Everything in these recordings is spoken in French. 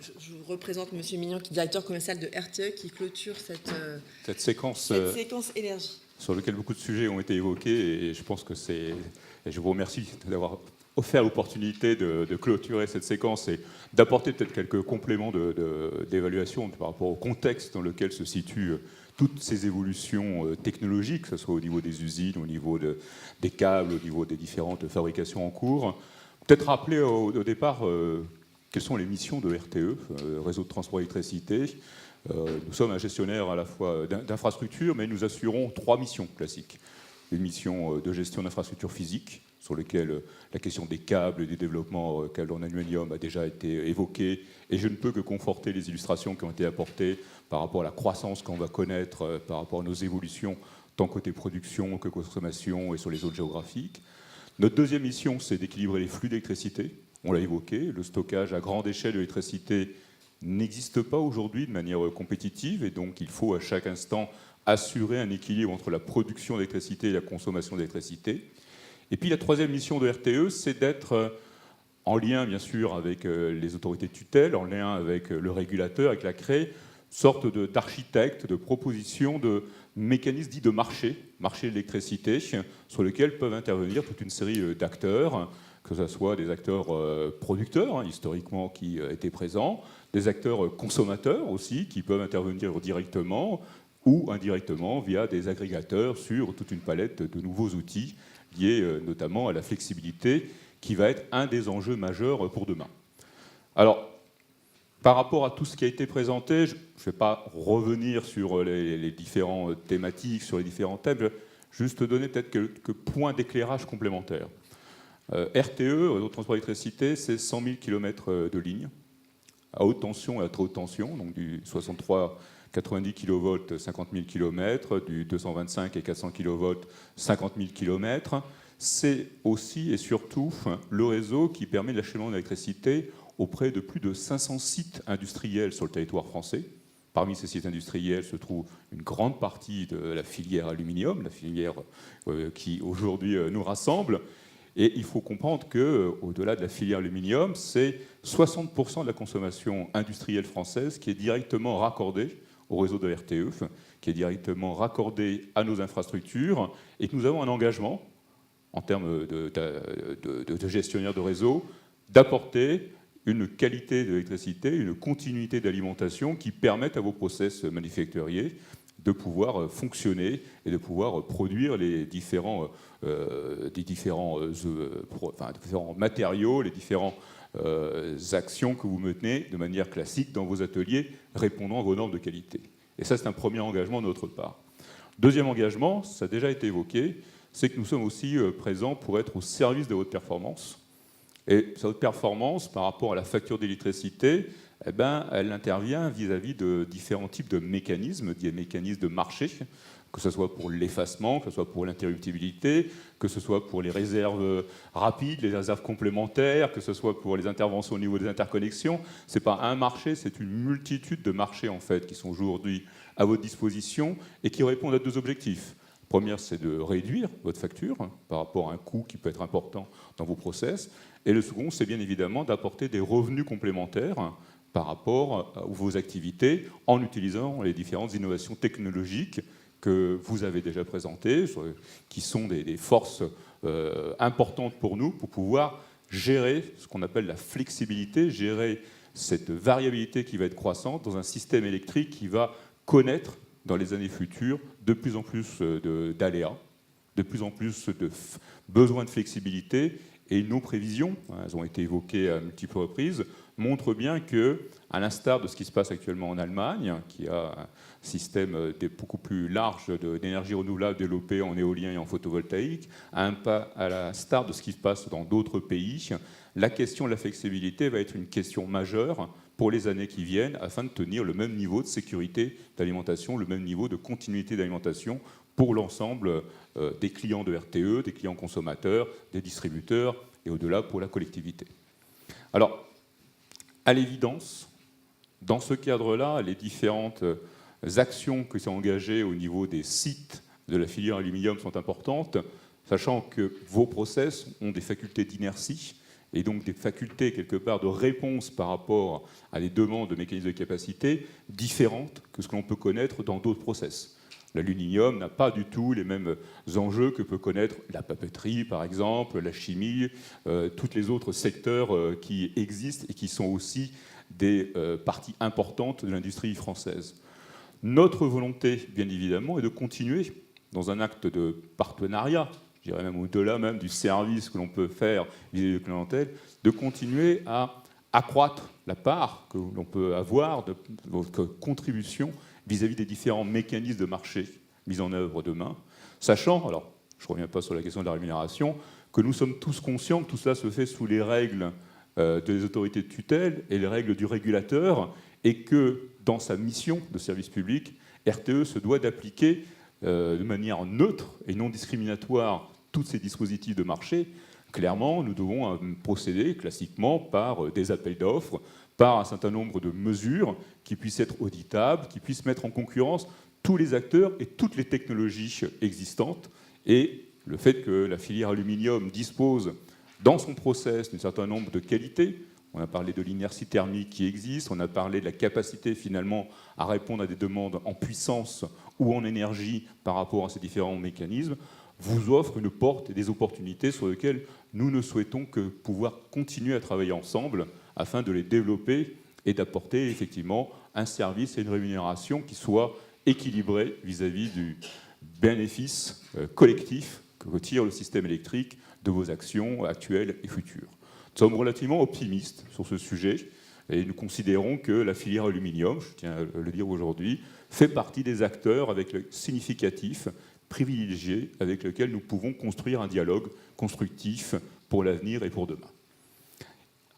Je vous représente Monsieur Mignon, qui est directeur commercial de RTE, qui clôture cette séquence énergie. Sur laquelle beaucoup de sujets ont été évoqués, et je pense que c'est... Et je vous remercie d'avoir offert l'opportunité de clôturer cette séquence et d'apporter peut-être quelques compléments d'évaluation par rapport au contexte dans lequel se situent toutes ces évolutions technologiques, que ce soit au niveau des usines, au niveau des câbles, au niveau des différentes fabrications en cours. Peut-être rappeler au départ quelles sont les missions de RTE, Réseau de transport électricité. Nous sommes un gestionnaire à la fois d'infrastructures, mais nous assurons 3 missions classiques. Une mission de gestion d'infrastructures physiques, sur lesquelles la question des câbles et du développement câbles en aluminium a déjà été évoquée, et je ne peux que conforter les illustrations qui ont été apportées par rapport à la croissance qu'on va connaître, par rapport à nos évolutions, tant côté production que consommation et sur les zones géographiques. Notre deuxième mission, c'est d'équilibrer les flux d'électricité. On l'a évoqué, le stockage à grande échelle de l'électricité n'existe pas aujourd'hui de manière compétitive, et donc il faut à chaque instant assurer un équilibre entre la production d'électricité et la consommation d'électricité. Et puis la troisième mission de RTE, c'est d'être en lien bien sûr avec les autorités de tutelle, en lien avec le régulateur, avec la CRE, sorte d'architecte, de proposition, de mécanismes dits de marché de l'électricité, sur lesquels peuvent intervenir toute une série d'acteurs, que ce soit des acteurs producteurs, historiquement, qui étaient présents, des acteurs consommateurs aussi, qui peuvent intervenir directement ou indirectement via des agrégateurs sur toute une palette de nouveaux outils liés notamment à la flexibilité, qui va être un des enjeux majeurs pour demain. Alors, par rapport à tout ce qui a été présenté, je ne vais pas revenir sur les différentes thématiques, sur les différents thèmes, je vais juste donner peut-être quelques points d'éclairage complémentaires. RTE, Réseau de transport électricité, c'est 100 000 km de lignes, à haute tension et à très haute tension, donc du 63-90 kV, 50 000 km, du 225 et 400 kV, 50 000 km. C'est aussi et surtout le réseau qui permet l'acheminement d'électricité auprès de plus de 500 sites industriels sur le territoire français. Parmi ces sites industriels se trouve une grande partie de la filière aluminium, la filière qui aujourd'hui nous rassemble. Et il faut comprendre qu'au-delà de la filière aluminium, c'est 60% de la consommation industrielle française qui est directement raccordée au réseau de RTE, qui est directement raccordée à nos infrastructures, et que nous avons un engagement, en termes de gestionnaire de réseau, d'apporter une qualité de l'électricité, une continuité d'alimentation qui permettent à vos process manufacturiers de pouvoir fonctionner et de pouvoir produire les différents matériaux, les différentes actions que vous menez de manière classique dans vos ateliers, répondant à vos normes de qualité. Et ça, c'est un premier engagement de notre part. Deuxième engagement, ça a déjà été évoqué, c'est que nous sommes aussi présents pour être au service de votre performance. Et cette performance, par rapport à la facture d'électricité, eh ben, elle intervient vis-à-vis de différents types de mécanismes, des mécanismes de marché, que ce soit pour l'effacement, que ce soit pour l'interruptibilité, que ce soit pour les réserves rapides, les réserves complémentaires, que ce soit pour les interventions au niveau des interconnexions. Ce n'est pas un marché, c'est une multitude de marchés en fait, qui sont aujourd'hui à votre disposition et qui répondent à 2 objectifs. La première, c'est de réduire votre facture par rapport à un coût qui peut être important dans vos process. Et le second, c'est bien évidemment d'apporter des revenus complémentaires par rapport à vos activités en utilisant les différentes innovations technologiques que vous avez déjà présentées, qui sont des forces importantes pour nous pour pouvoir gérer ce qu'on appelle la flexibilité, gérer cette variabilité qui va être croissante dans un système électrique qui va connaître dans les années futures de plus en plus d'aléas, de plus en plus de besoins de flexibilité. Et nos prévisions, elles ont été évoquées à multiples reprises, montrent bien que, à l'instar de ce qui se passe actuellement en Allemagne, qui a un système beaucoup plus large d'énergie renouvelable développé en éolien et en photovoltaïque, à l'instar de ce qui se passe dans d'autres pays, la question de la flexibilité va être une question majeure pour les années qui viennent, afin de tenir le même niveau de sécurité d'alimentation, le même niveau de continuité d'alimentation pour l'ensemble des clients de RTE, des clients consommateurs, des distributeurs et au-delà pour la collectivité. Alors, à l'évidence, dans ce cadre-là, les différentes actions qui sont engagées au niveau des sites de la filière aluminium sont importantes, sachant que vos process ont des facultés d'inertie et donc des facultés quelque part de réponse par rapport à des demandes de mécanismes de capacité différentes que ce que l'on peut connaître dans d'autres process. L'aluminium n'a pas du tout les mêmes enjeux que peut connaître la papeterie, par exemple, la chimie, tous les autres secteurs qui existent et qui sont aussi des parties importantes de l'industrie française. Notre volonté, bien évidemment, est de continuer dans un acte de partenariat, je dirais même au-delà même du service que l'on peut faire vis-à-vis de la clientèle, de continuer à accroître la part que l'on peut avoir de votre contribution vis-à-vis des différents mécanismes de marché mis en œuvre demain, sachant, alors je ne reviens pas sur la question de la rémunération, que nous sommes tous conscients que tout cela se fait sous les règles des autorités de tutelle et les règles du régulateur, et que dans sa mission de service public, RTE se doit d'appliquer de manière neutre et non discriminatoire tous ces dispositifs de marché. Clairement, nous devons procéder classiquement par des appels d'offres, par un certain nombre de mesures qui puissent être auditables, qui puissent mettre en concurrence tous les acteurs et toutes les technologies existantes. Et le fait que la filière aluminium dispose dans son process d'un certain nombre de qualités, on a parlé de l'inertie thermique qui existe, on a parlé de la capacité finalement à répondre à des demandes en puissance ou en énergie par rapport à ces différents mécanismes, vous offre une porte et des opportunités sur lesquelles nous ne souhaitons que pouvoir continuer à travailler ensemble afin de les développer et d'apporter effectivement un service et une rémunération qui soient équilibrés vis-à-vis du bénéfice collectif que retire le système électrique de vos actions actuelles et futures. Nous sommes relativement optimistes sur ce sujet et nous considérons que la filière aluminium, je tiens à le dire aujourd'hui, fait partie des acteurs avec le significatif, privilégié, avec lequel nous pouvons construire un dialogue constructif pour l'avenir et pour demain.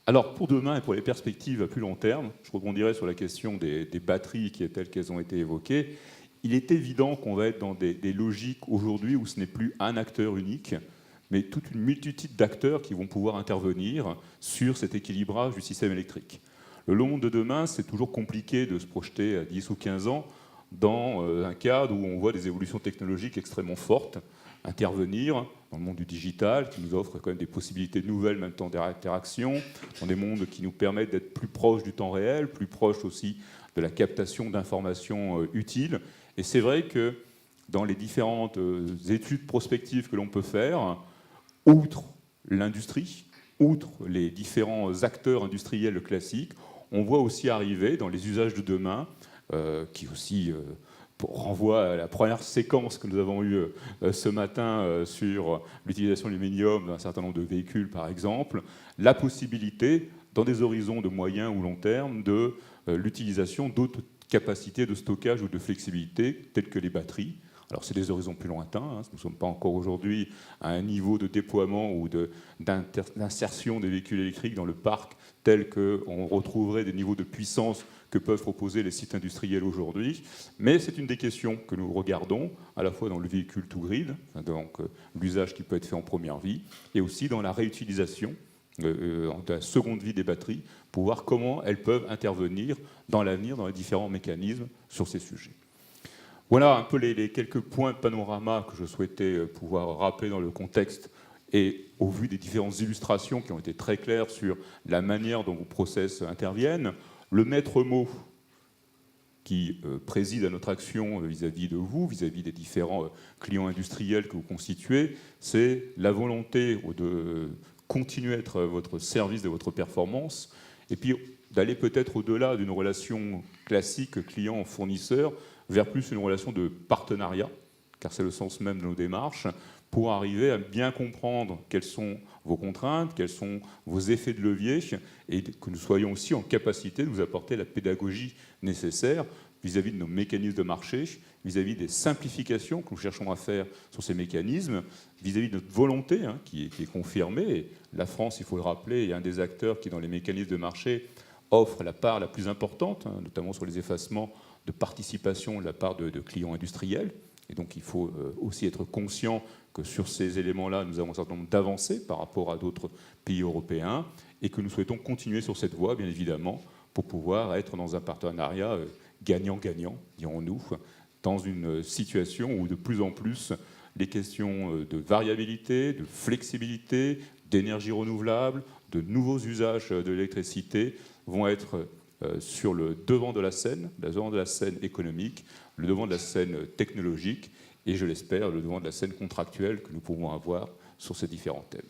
Alors pour demain et pour les perspectives à plus long terme, je rebondirai sur la question des batteries qui est telle qu'elles ont été évoquées. Il est évident qu'on va être dans des logiques aujourd'hui où ce n'est plus un acteur unique, mais toute une multitude d'acteurs qui vont pouvoir intervenir sur cet équilibrage du système électrique. Le monde de demain, c'est toujours compliqué de se projeter à 10 ou 15 ans dans un cadre où on voit des évolutions technologiques extrêmement fortes intervenir dans le monde du digital, qui nous offre quand même des possibilités nouvelles, même temps d'interaction, dans des mondes qui nous permettent d'être plus proches du temps réel, plus proches aussi de la captation d'informations utiles. Et c'est vrai que dans les différentes études prospectives que l'on peut faire, outre l'industrie, outre les différents acteurs industriels classiques, on voit aussi arriver dans les usages de demain, qui aussi renvoie à la première séquence que nous avons eue ce matin sur l'utilisation de l'aluminium dans un certain nombre de véhicules, par exemple, la possibilité, dans des horizons de moyen ou long terme, de l'utilisation d'autres capacités de stockage ou de flexibilité, telles que les batteries. Alors c'est des horizons plus lointains, hein. Nous ne sommes pas encore aujourd'hui à un niveau de déploiement ou d'insertion des véhicules électriques dans le parc tel qu'on retrouverait des niveaux de puissance que peuvent proposer les sites industriels aujourd'hui. Mais c'est une des questions que nous regardons, à la fois dans le véhicule to grid, donc l'usage qui peut être fait en première vie, et aussi dans la réutilisation de la seconde vie des batteries, pour voir comment elles peuvent intervenir dans l'avenir, dans les différents mécanismes sur ces sujets. Voilà un peu les quelques points de panorama que je souhaitais pouvoir rappeler dans le contexte et au vu des différentes illustrations qui ont été très claires sur la manière dont vos process interviennent. Le maître mot qui préside à notre action vis-à-vis de vous, vis-à-vis des différents clients industriels que vous constituez, c'est la volonté de continuer à être votre service de votre performance et puis d'aller peut-être au-delà d'une relation classique client-fournisseur vers plus une relation de partenariat, car c'est le sens même de nos démarches, pour arriver à bien comprendre quelles sont vos contraintes, quels sont vos effets de levier, et que nous soyons aussi en capacité de vous apporter la pédagogie nécessaire vis-à-vis de nos mécanismes de marché, vis-à-vis des simplifications que nous cherchons à faire sur ces mécanismes, vis-à-vis de notre volonté qui est confirmée. Et la France, il faut le rappeler, est un des acteurs qui, dans les mécanismes de marché, offre la part la plus importante, notamment sur les effacements de participation de la part de clients industriels. Et donc il faut aussi être conscient que sur ces éléments-là, nous avons un certain nombre d'avancées par rapport à d'autres pays européens et que nous souhaitons continuer sur cette voie, bien évidemment, pour pouvoir être dans un partenariat gagnant-gagnant, dirons-nous, dans une situation où de plus en plus les questions de variabilité, de flexibilité, d'énergie renouvelable, de nouveaux usages de l'électricité vont être sur le devant de la scène économique, le devant de la scène technologique et, je l'espère, le devant de la scène contractuelle que nous pouvons avoir sur ces différents thèmes.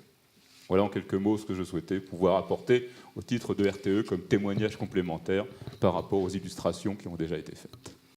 Voilà en quelques mots ce que je souhaitais pouvoir apporter au titre de RTE comme témoignage complémentaire par rapport aux illustrations qui ont déjà été faites.